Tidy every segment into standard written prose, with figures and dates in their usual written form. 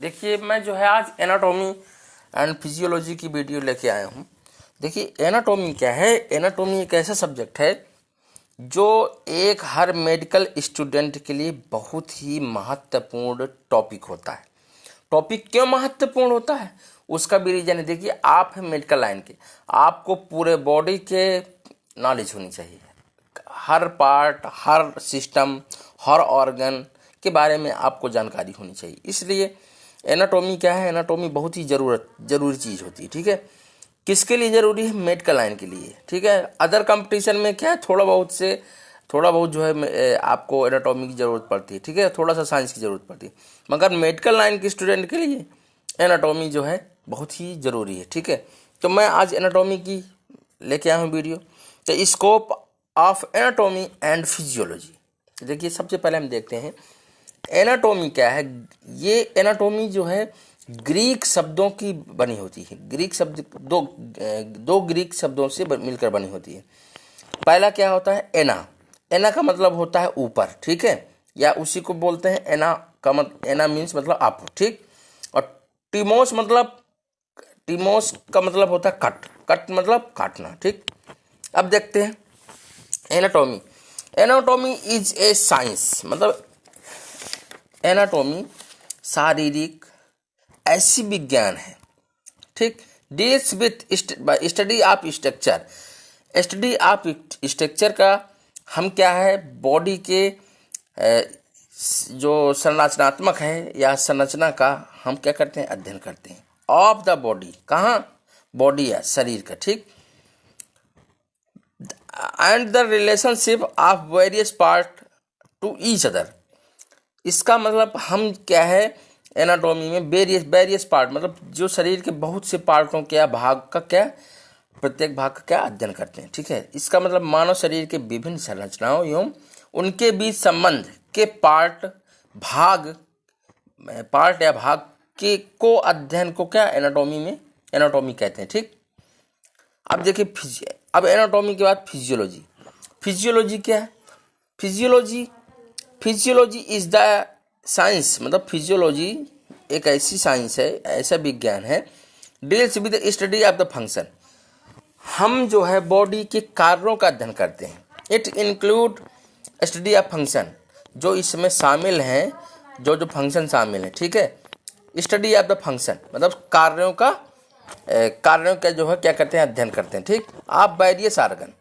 देखिए मैं जो है आज एनाटॉमी एंड फिजियोलॉजी की वीडियो लेके आया हूँ। देखिए एनाटॉमी क्या है। एनाटॉमी एक ऐसा सब्जेक्ट है जो एक हर मेडिकल स्टूडेंट के लिए बहुत ही महत्वपूर्ण टॉपिक होता है। टॉपिक क्यों महत्वपूर्ण होता है उसका भी रीजन है। देखिए आप है मेडिकल लाइन के, आपको पूरे बॉडी के नॉलेज होनी चाहिए। हर पार्ट, हर सिस्टम, हर ऑर्गन के बारे में आपको जानकारी होनी चाहिए। इसलिए एनाटॉमी क्या है, एनाटॉमी बहुत ही जरूरी चीज़ होती है। ठीक है, किसके लिए ज़रूरी है? मेडिकल लाइन के लिए। ठीक है, अदर कंपटीशन में क्या है, थोड़ा बहुत जो है आपको एनाटॉमी की ज़रूरत पड़ती है। ठीक है, थोड़ा सा साइंस की ज़रूरत पड़ती है, मगर मेडिकल लाइन के स्टूडेंट के लिए एनाटॉमी जो है बहुत ही ज़रूरी है। ठीक है, तो मैं आज एनाटॉमी की लेके आया हूँ वीडियो। तो scope of anatomy and physiology. देखिए सबसे पहले हम देखते हैं एनाटॉमी क्या है। ये एनाटॉमी जो है ग्रीक शब्दों की बनी होती है। ग्रीक शब्द दो ग्रीक शब्दों से मिलकर बनी होती है। पहला क्या होता है? एना। एना का मतलब होता है ऊपर। ठीक है, या उसी को बोलते हैं एना का एना मीन्स मतलब अप। ठीक, और टीमोस का मतलब होता है कट। कट मतलब काटना। ठीक, अब देखते हैं anatomy. Anatomy is a science, मतलब एनाटॉमी शारीरिक ऐसी विज्ञान है। ठीक, deals with study of structure. Study of structure का हम क्या है, बॉडी के जो संरचनात्मक है या संरचना का हम क्या करते हैं, अध्ययन करते हैं। ऑफ द बॉडी, कहाँ? बॉडी या शरीर का। ठीक, and the relationship of various part two each other. इसका मतलब हम क्या है, एनाटॉमी में वेरियस पार्ट मतलब जो शरीर के बहुत से पार्टों के या भाग का क्या, प्रत्येक भाग का क्या अध्ययन करते हैं। ठीक है, इसका मतलब मानव शरीर के विभिन्न संरचनाओं एवं उनके बीच संबंध के पार्ट या भाग के को अध्ययन को क्या एनाटॉमी में एनाटॉमी कहते हैं। ठीक, अब देखिए अब एनाटॉमी के बाद फिजियोलॉजी। फिजियोलॉजी क्या है? फिजियोलॉजी इज द साइंस, मतलब फिजियोलॉजी एक ऐसी साइंस है, ऐसा विज्ञान है, deals with study of the function. हम जो है बॉडी के कार्यों का अध्ययन करते हैं। It include study of function, जो इसमें शामिल हैं, जो फंक्शन शामिल है। ठीक है, स्टडी ऑफ द फंक्शन मतलब कार्यों का जो है क्या करते हैं, अध्ययन करते हैं। ठीक, आप वेरियस आर्गन,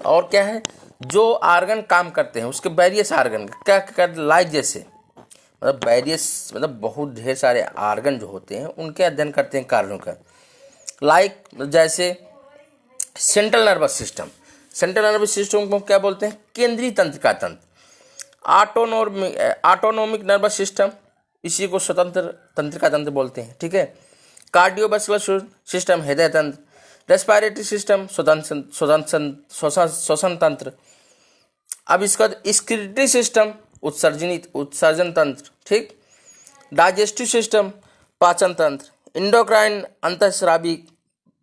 और क्या है, जो आर्गन काम करते हैं उसके वेरियस आर्गन क्या कर, लाइक जैसे मतलब वेरियस मतलब बहुत ढेर सारे आर्गन जो होते हैं उनके अध्ययन करते हैं कार्यों का। लाइक जैसे central nervous system. Central nervous system को क्या बोलते हैं? केंद्रीय तंत्र का तंत्र। ऑटोनोमिक नर्वस सिस्टम, इसी को स्वतंत्र तंत्र का तंत्र बोलते हैं। ठीक है, कार्डियोवास्कुलर सिस्टम हृदय तंत्र, रेस्पिरेटरी सिस्टम श्वसन तंत्र। अब इसका स्क्रिटरी सिस्टम उत्सर्जन तंत्र। ठीक, डाइजेस्टिव सिस्टम पाचन तंत्र, इंडोक्राइन अंतःस्रावी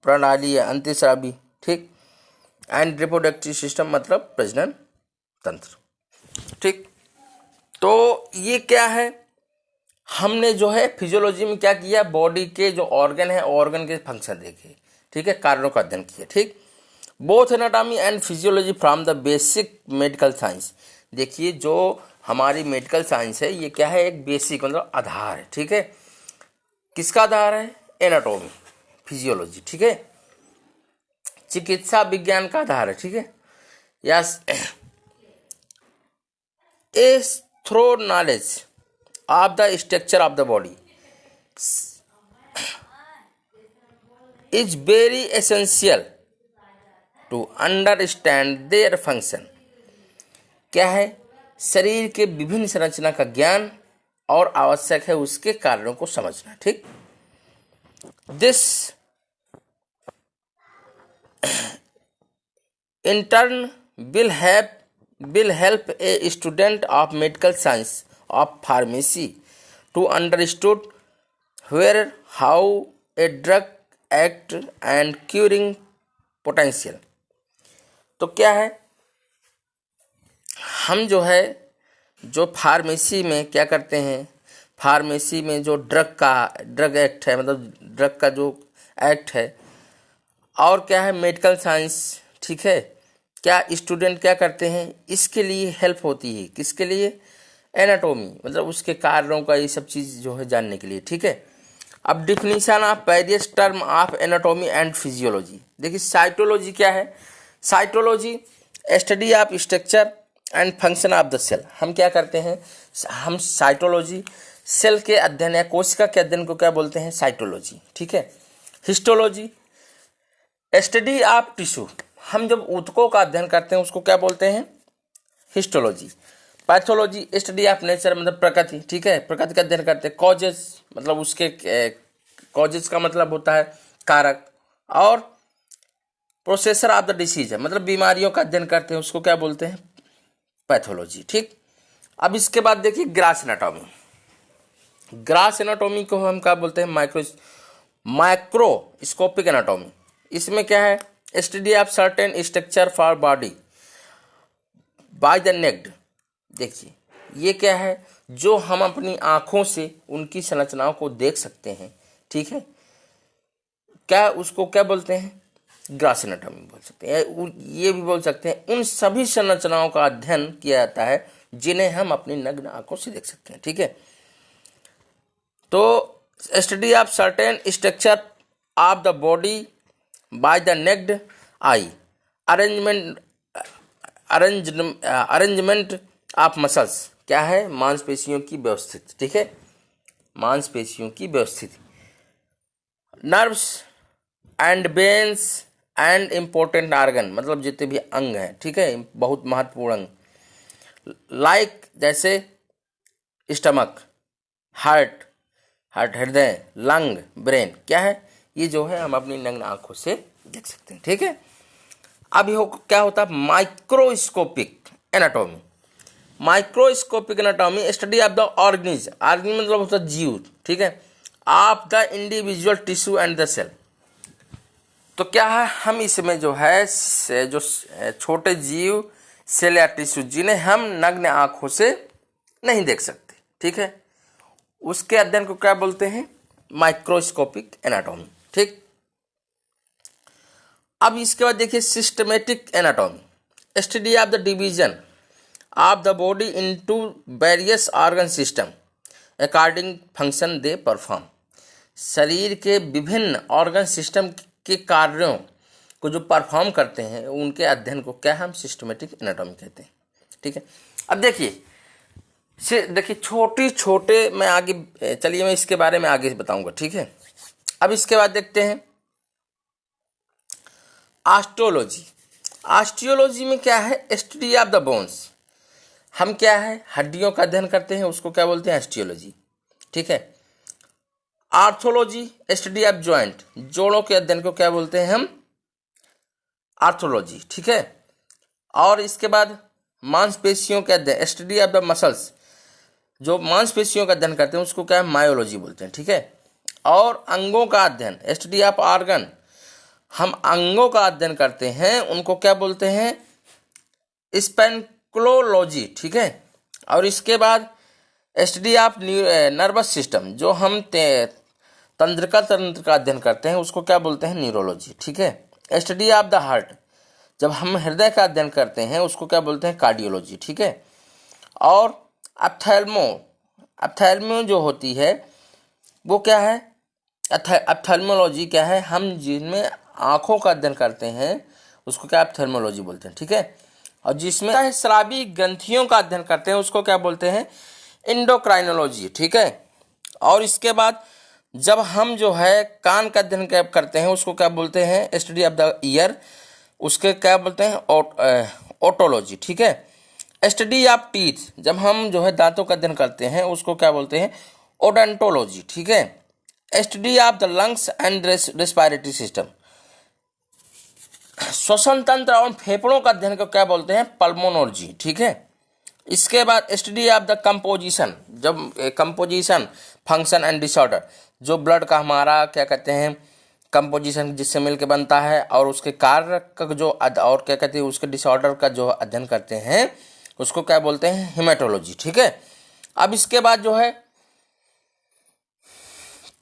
प्रणाली है अंतःस्रावी। ठीक, एंड रिप्रोडक्टिव सिस्टम मतलब प्रजनन तंत्र। ठीक, तो ये क्या है, हमने जो है फिजियोलॉजी में क्या किया, बॉडी के जो ऑर्गन है ऑर्गन के फंक्शन देखे। ठीक है, कार्यों का अध्ययन किया। ठीक, both anatomy and physiology from the basic medical science. देखिए जो हमारी मेडिकल साइंस है ये क्या है, एक बेसिक मतलब आधार है। ठीक है, किसका आधार है? Anatomy, physiology. ठीक है, चिकित्सा विज्ञान का आधार है। ठीक है, yes, a thorough knowledge of the structure of the body is very essential to understand their function. क्या है? शरीर के विभिन्न संरचना का ज्ञान और आवश्यक है उसके कार्यों को समझना। ठीक, this in turn will help a student of medical science of pharmacy to understood where how a drug act and curing potential। तो क्या है, हम जो है जो फार्मेसी में क्या करते हैं, फार्मेसी में जो ड्रग एक्ट है, मतलब ड्रग का जो एक्ट है, और क्या है मेडिकल साइंस, ठीक है। क्या स्टूडेंट क्या करते हैं, इसके लिए हेल्प होती है, किसके लिए, एनाटॉमी, मतलब उसके कार्यों का ये सब चीज़ जो है जानने के लिए, ठीक है। अब definition of various term of anatomy and physiology. देखिए साइटोलॉजी क्या है, cytology study of structure and function of the cell. हम क्या करते हैं, हम साइटोलॉजी सेल के अध्ययन या कोशिका के अध्ययन को क्या बोलते हैं, साइटोलॉजी, ठीक है। हिस्टोलॉजी स्टडी ऑफ टिश्यू, हम जब ऊतकों का अध्ययन करते हैं उसको क्या बोलते हैं, histology. Pathology study of nature, मतलब प्रकृति, ठीक है, प्रकृति का अध्ययन करते हैं। कॉजेज, मतलब उसके कॉजेज का मतलब होता है कारक। और प्रोसेसर ऑफ द डिसीज है, मतलब बीमारियों का अध्ययन करते हैं, उसको क्या बोलते हैं, पैथोलॉजी, ठीक। अब इसके बाद देखिए ग्रास एनाटॉमी। ग्रास एनाटॉमी को हम क्या बोलते हैं, माइक्रोस्कोपिक एनाटॉमी। इसमें क्या है, study of certain structure for body by the naked. देखिए ये क्या है, जो हम अपनी आंखों से उनकी संरचनाओं को देख सकते हैं, ठीक है, क्या उसको क्या बोलते हैं, ग्रास एनाटॉमी बोल सकते हैं। ये भी बोल सकते हैं उन सभी संरचनाओं का अध्ययन किया जाता है जिन्हें हम अपनी नग्न आंखों से देख सकते हैं, ठीक है। तो study of certain structure of the body by the naked eye, arrangement of muscles, क्या है, मांसपेशियों की व्यवस्थित, ठीक है, मांसपेशियों की व्यवस्थिति। Nerves and veins and important organ, मतलब जितने भी अंग हैं, ठीक है, बहुत महत्वपूर्ण अंग, लाइक जैसे स्टमक, हार्ट हृदय, लंग, ब्रेन, क्या है, ये जो है हम अपनी नग्न आंखों से देख सकते हैं, ठीक है। अब क्या होता है microscopic anatomy. Microscopic anatomy study of the organism, organism मतलब होता है जीव, ठीक है, of the individual tissue and the cell. तो क्या है, हम इसमें जो है जो छोटे जीव, सेल या टिश्यू जिन्हें हम नग्न आंखों से नहीं देख सकते, ठीक है, उसके अध्ययन को क्या बोलते हैं, माइक्रोस्कोपिक एनाटॉमी, ठीक। अब इसके बाद देखिए systematic anatomy, study of the division of the body into various organ system according function they perform. शरीर के विभिन्न ऑर्गन सिस्टम के कार्यों को जो परफॉर्म करते हैं उनके अध्ययन को क्या हम सिस्टमेटिक एनाटॉमी कहते हैं, ठीक है। अब देखिए छोटे मैं आगे चलिए मैं इसके बारे में आगे बताऊंगा, ठीक है। अब इसके बाद देखते हैं ऑस्टियोलॉजी। ऑस्टियोलॉजी में क्या है, स्टडी ऑफ द बोन्स, हम क्या है हड्डियों का अध्ययन करते हैं, उसको क्या बोलते हैं, ऑस्टियोलॉजी, ठीक है। आर्थोलॉजी स्टडी ऑफ जॉइंट, जोड़ों के अध्ययन को क्या बोलते हैं हम, आर्थोलॉजी, ठीक है। और इसके बाद मांसपेशियों के अध्ययन, स्टडी ऑफ द मसल्स, जो मांसपेशियों का अध्ययन करते हैं उसको क्या है, मायोलॉजी बोलते हैं, ठीक है। और अंगों का अध्ययन, स्टडी ऑफ ऑर्गन, हम अंगों का अध्ययन करते हैं उनको क्या बोलते हैं, स्पेक्ट्रोलॉजी, ठीक है। और इसके बाद स्टडी ऑफ नर्वस सिस्टम, जो हम तंत्र का अध्ययन करते हैं उसको क्या बोलते हैं, न्यूरोलॉजी, ठीक है। स्टडी ऑफ द हार्ट, जब हम हृदय का अध्ययन करते हैं उसको क्या बोलते हैं, कार्डियोलॉजी, ठीक है। और अप्थेल्मो जो होती है वो क्या है, अप्थेल्मोलॉजी क्या है, हम जिनमें आंखों का अध्ययन करते हैं उसको क्या अप्थेल्मोलॉजी बोलते हैं, ठीक है। और जिसमें स्रावी ग्रंथियों का अध्ययन करते हैं उसको क्या बोलते हैं, एंडोक्राइनोलॉजी, ठीक है। और इसके बाद जब हम जो है कान का अध्ययन करते हैं उसको क्या बोलते हैं, स्टडी ऑफ द ईयर, उसके क्या बोलते हैं, ओटोलॉजी, ठीक है। स्टडी ऑफ टीथ, जब हम जो है दांतों का अध्ययन करते हैं उसको क्या बोलते हैं, ओडोंटोलॉजी, ठीक है। Study of the lungs and respiratory system, श्वसन तंत्र और फेफड़ों का अध्ययन को क्या बोलते हैं, पल्मोनोलॉजी, ठीक है। इसके बाद स्टडी ऑफ द कंपोजिशन, जब कंपोजिशन फंक्शन एंड डिसऑर्डर, जो ब्लड का हमारा क्या कहते हैं कंपोजिशन जिससे मिलके बनता है और उसके कार्य का जो और क्या कहते हैं उसके डिसऑर्डर का जो अध्ययन करते हैं उसको क्या बोलते हैं, हेमेटोलॉजी, ठीक है। अब इसके बाद जो है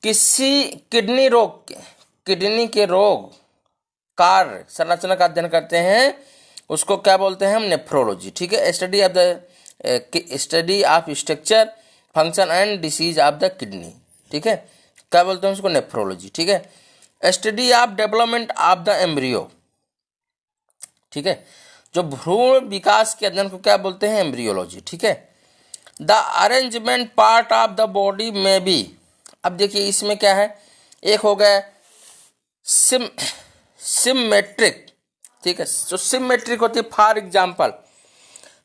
किसी किडनी के रोग कार्य संरचना का अध्ययन करते हैं, उसको क्या बोलते हैं हम? नेफ्रोलॉजी। ठीक है, study of structure function and disease of the kidney. ठीक है, क्या बोलते हैं उसको? नेफ्रोलॉजी। ठीक है, study of development of the embryo. ठीक है, जो भ्रूण विकास के अध्ययन को क्या बोलते हैं? एम्ब्रियोलॉजी। ठीक है, the arrangement part of the body में बी। अब देखिए इसमें क्या है, एक हो गया सिमेट्रिक। ठीक है, जो सिमेट्रिक होती है, for example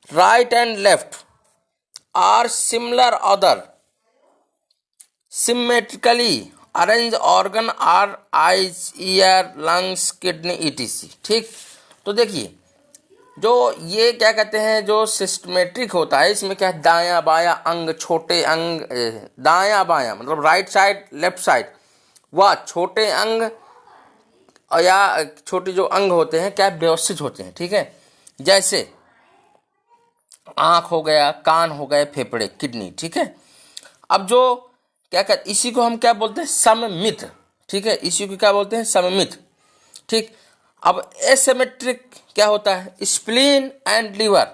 right and left are similar other symmetrically arrange organ are eyes ear lungs kidney E T C. ठीक, तो देखिए जो ये क्या कहते हैं, जो सिस्टमेट्रिक होता है, इसमें क्या है, दायां बायां अंग, छोटे अंग, दायां बायां मतलब राइट साइड लेफ्ट साइड, वह छोटे अंग या छोटे जो अंग होते हैं क्या व्यवस्थित होते हैं। ठीक है, जैसे आंख हो गया, कान हो गए, फेफड़े, किडनी। ठीक है, अब जो क्या कहते, इसी को हम क्या बोलते हैं? सममित। ठीक है, इसी को क्या बोलते हैं? सममित। ठीक, अब एसिमेट्रिक क्या होता है? Spleen and liver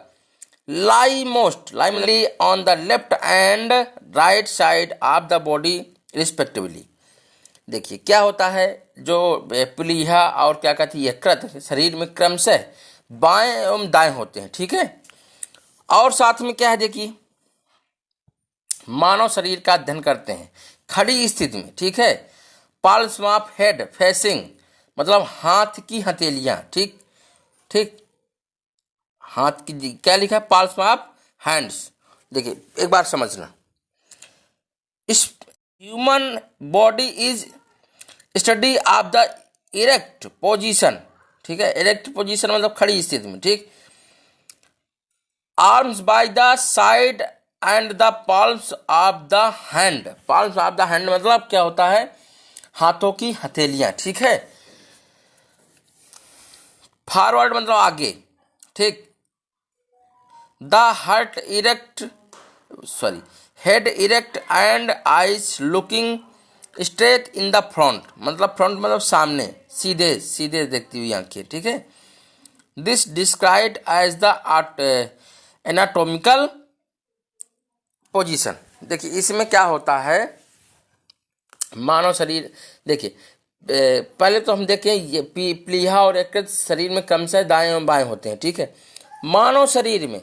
lie mostly on the left and right side of the body respectively. देखिए क्या होता है, जो प्लीहा और क्या कहती है यकृत शरीर में क्रमशः बाएं एवं दाएं होते हैं। ठीक है, और साथ में क्या है, देखिए मानव शरीर का अध्ययन करते हैं खड़ी स्थिति में। ठीक है, पाल्म ऑफ हेड फेसिंग मतलब हाथ की हथेलियां। ठीक ठीक, हाथ की क्या लिखा है? Palm of hands. देखिए एक बार समझना, इस human body is study of the erect position. ठीक है, इरेक्ट पोजीशन मतलब खड़ी स्थिति में। ठीक, arms by the side and the palms of the hand. Palms of the hand मतलब क्या होता है? हाथों की हथेलियां। ठीक है, फॉरवर्ड मतलब आगे। ठीक, the heart erect head erect and eyes looking straight in the front मतलब फ्रंट मतलब सामने, सीधे सीधे देखती हुई आंखें। ठीक है, this described as the anatomical position. देखिए इसमें क्या होता है, मानव शरीर, देखिए पहले तो हम देखें ये प्लीहा और यकृत शरीर में क्रमशः दाएं एवं बाएं होते हैं। ठीक है, मानव शरीर में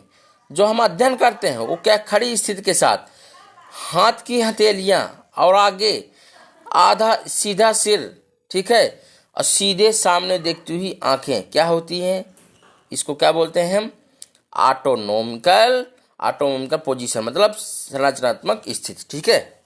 जो हम अध्ययन करते हैं वो क्या, खड़ी स्थिति के साथ हाथ की हथेलियां और आगे आधा सीधा सिर। ठीक है, और सीधे सामने देखती हुई आंखें क्या होती हैं, इसको क्या बोलते हैं हम? ऑटोनॉमिकल पोजीशन मतलब संरचनात्मक स्थिति। ठीक है।